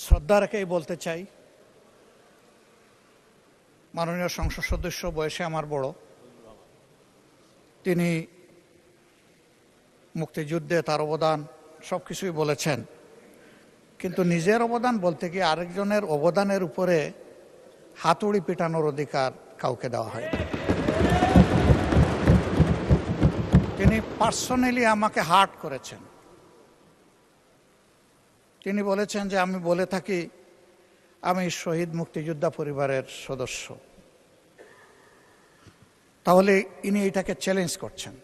শ্রদ্ধা রেখেই বলতে চাই, মাননীয় সংসদ সদস্য বয়সে আমার বড়, তিনি মুক্তিযুদ্ধে তার অবদান সব কিছুই বলেছেন, কিন্তু নিজের অবদান বলতে গিয়ে আরেকজনের অবদানের উপরে হাতুড়ি পেটানোর অধিকার কাউকে দেওয়া হয়। তিনি পার্সোনালি আমাকে হার্ট করেছেন। তিনি বলেছেন যে আমি বলে থাকি আমি শহীদ মুক্তিযোদ্ধা পরিবারের সদস্য, তাহলে ইনি এটাকে চ্যালেঞ্জ করছেন।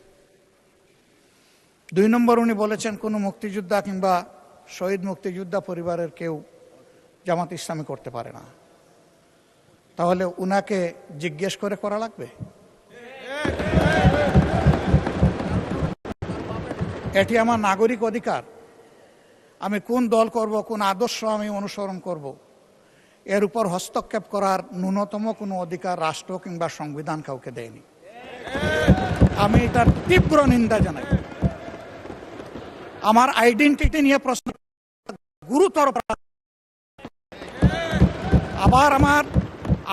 2 নম্বর, উনি বলেছেন কোনো মুক্তিযোদ্ধা কিংবা শহীদ মুক্তিযোদ্ধা পরিবারের কেউ জামাত ইসলামী করতে পারে না। তাহলে উনাকে জিজ্ঞেস করে করা লাগবে? এটি আমার নাগরিক অধিকার। আমি কোন দল করব, কোন আদর্শ আমি অনুসরণ করব, এর উপর হস্তক্ষেপ করার ন্যূনতম কোনো অধিকার রাষ্ট্র কিংবা সংবিধান কাউকে দেয়নি। আমি এটার তীব্র নিন্দা জানাই। আমার আইডেন্টিটি নিয়ে প্রশ্ন গুরুতর। আবার আমার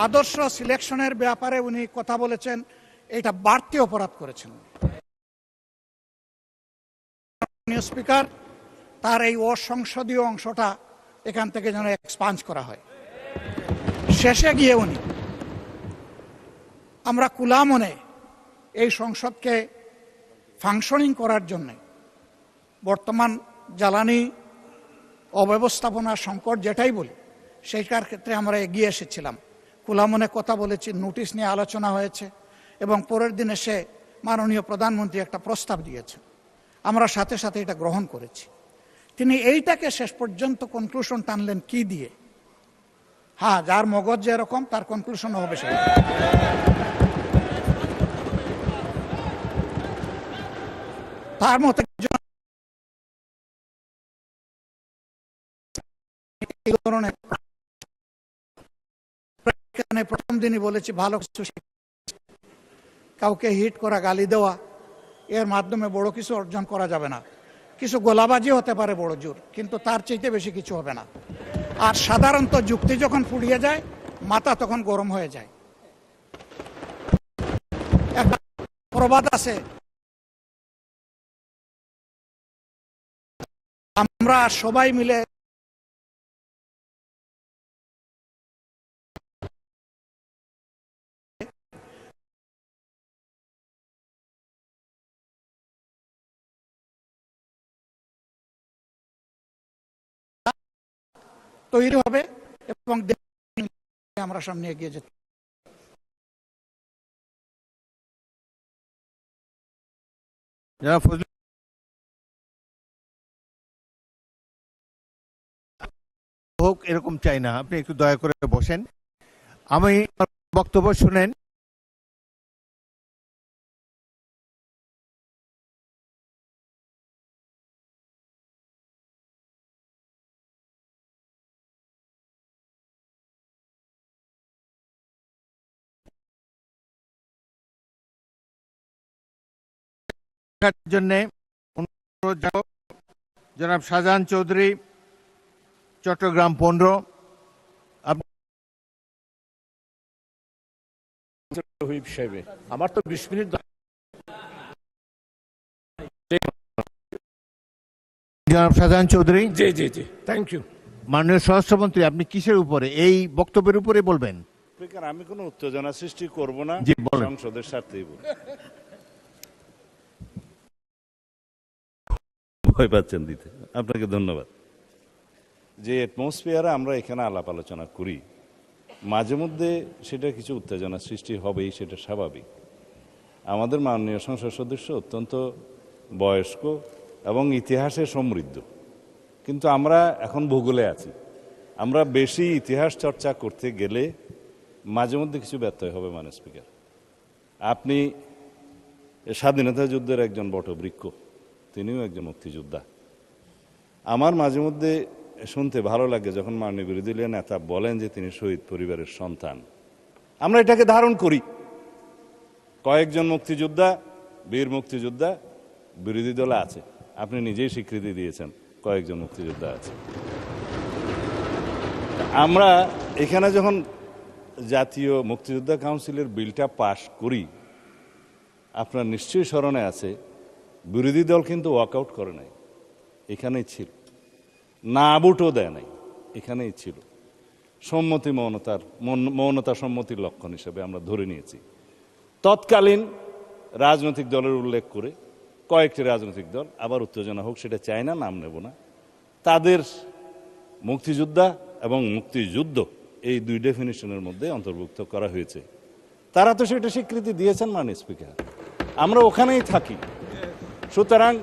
আদর্শ সিলেকশনের ব্যাপারে উনি কথা বলেছেন, এটা বাড়তি অপরাধ করেছেন। স্পিকার, তার এই অসংসদীয় অংশটা এখান থেকে যেন এক্সপান্স করা হয়। শেষে গিয়ে উনি আমরা কুলামনে এই সংসদকে ফাংশনিং করার জন্যে বর্তমান জ্বালানি অব্যবস্থাপনা সংকট যেটাই বলি, সেইটার ক্ষেত্রে আমরা এগিয়ে এসেছিলাম। কুলামনে কথা বলেছি, নোটিশ নিয়ে আলোচনা হয়েছে এবং পরের দিন এসে মাননীয় প্রধানমন্ত্রী একটা প্রস্তাব দিয়েছেন। আমরা সাথে সাথে এটা গ্রহণ করেছি। তিনি এইটাকে শেষ পর্যন্ত কনক্লুশন টানলেন কি দিয়ে? হ্যাঁ, যার মগজ যেরকম তার কনক্লুশন হবে সেই। তার মতে প্রথম দিনই বলেছি ভালো কিছু, কাউকে হিট করা, গালি দেওয়া, এর মাধ্যমে বড় কিছু অর্জন করা যাবে না। কিছু গোলাবাজি হতে পারে বড় জোর, কিন্তু তার চাইতে বেশি কিছু হবে না। আর সাধারণত যুক্তি যখন ফুরিয়ে যায়, মাথা তখন গরম হয়ে যায়। একটা প্রবাদ আছে, আমরা সবাই মিলে তৈরি হবে এবং আমরা সামনে এগিয়ে যেতে। হোক এরকম চাই না, আপনি একটু দয়া করে বসেন, আমি বক্তব্য শুনেন। জন্য জনাব শাহজাহান চৌধুরী, চট্টগ্রাম 15। আমার তো 20 মিনিট। জনাব শাহজাহান চৌধুরী। জি জি জি, থ্যাংক ইউ। মাননীয় স্বরাষ্ট্রমন্ত্রী, আপনি কিসের উপরে এই বক্তব্যের উপরে বলবেন? আমি কোনো উত্তেজনা সৃষ্টি করব না, সংসদের স্বার্থেই বলব। ভয় পাচ্ছেন দিতে, আপনাকে ধন্যবাদ। যে অ্যাটমসফিয়ারে আমরা এখানে আলাপ আলোচনা করি, মাঝে মধ্যে সেটা কিছু উত্তেজনা সৃষ্টি হবেই, সেটা স্বাভাবিক। আমাদের মাননীয় সংসদ সদস্য অত্যন্ত বয়স্ক এবং ইতিহাসে সমৃদ্ধ, কিন্তু আমরা এখন ভূগোলে আছি। আমরা বেশি ইতিহাস চর্চা করতে গেলে মাঝে মধ্যে কিছু ব্যত্যয় হবে। মাননীয় স্পিকার, আপনি স্বাধীনতা যুদ্ধের একজন বটবৃক্ষ, তিনিও একজন মুক্তিযোদ্ধা। আমার মাঝে মধ্যে শুনতে ভালো লাগে যখন মাননীয় বিরোধী দলীয় নেতা বলেন যে তিনি শহীদ পরিবারের সন্তান। আমরা এটাকে ধারণ করি। কয়েকজন মুক্তিযোদ্ধা, বীর মুক্তিযোদ্ধা বিরোধী দলে আছে, আপনি নিজেই স্বীকৃতি দিয়েছেন কয়েকজন মুক্তিযোদ্ধা আছে। আমরা এখানে যখন জাতীয় মুক্তিযোদ্ধা কাউন্সিলের বিলটা পাশ করি, আপনার নিশ্চয়ই স্মরণে আছে, বিরোধী দল কিন্তু ওয়াকআউট করে নাই, এখানেই ছিল, না ভোটও দেয় নাই, এখানেই ছিল। সম্মতি মৌনতা সম্মতির লক্ষণ হিসেবে আমরা ধরে নিয়েছি। তৎকালীন রাজনৈতিক দলের উল্লেখ করে কয়েকটি রাজনৈতিক দল, আবার উত্তেজনা হোক সেটা চায় না, নাম নেব না, তাদের মুক্তিযোদ্ধা এবং মুক্তিযুদ্ধ এই দুই ডেফিনিশনের মধ্যে অন্তর্ভুক্ত করা হয়েছে। তারা তো সেটা স্বীকৃতি দিয়েছেন মাননীয় স্পিকার, আমরা ওখানেই থাকি। সুতরাং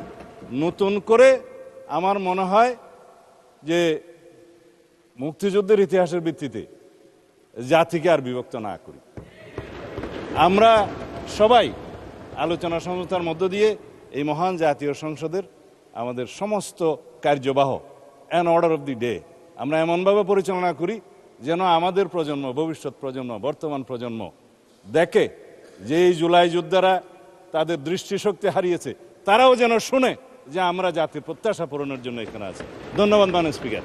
নতুন করে আমার মনে হয় যে মুক্তিযুদ্ধের ইতিহাসের ভিত্তিতে জাতিকে আর বিভক্ত না করি। আমরা সবাই আলোচনা সমঝোতার মধ্য দিয়ে এই মহান জাতীয় সংসদের আমাদের সমস্ত কার্যবাহ an order of the day আমরা এমনভাবে পরিচালনা করি যেন আমাদের প্রজন্ম, ভবিষ্যৎ প্রজন্ম, বর্তমান প্রজন্ম দেখে যে এই জুলাই যোদ্ধারা তাদের দৃষ্টিশক্তি হারিয়েছে, তারাও যেন শুনে যে আমরা জাতির প্রত্যাশা পূরণের জন্য এখানে আছি। ধন্যবাদ মাননীয় স্পিকার।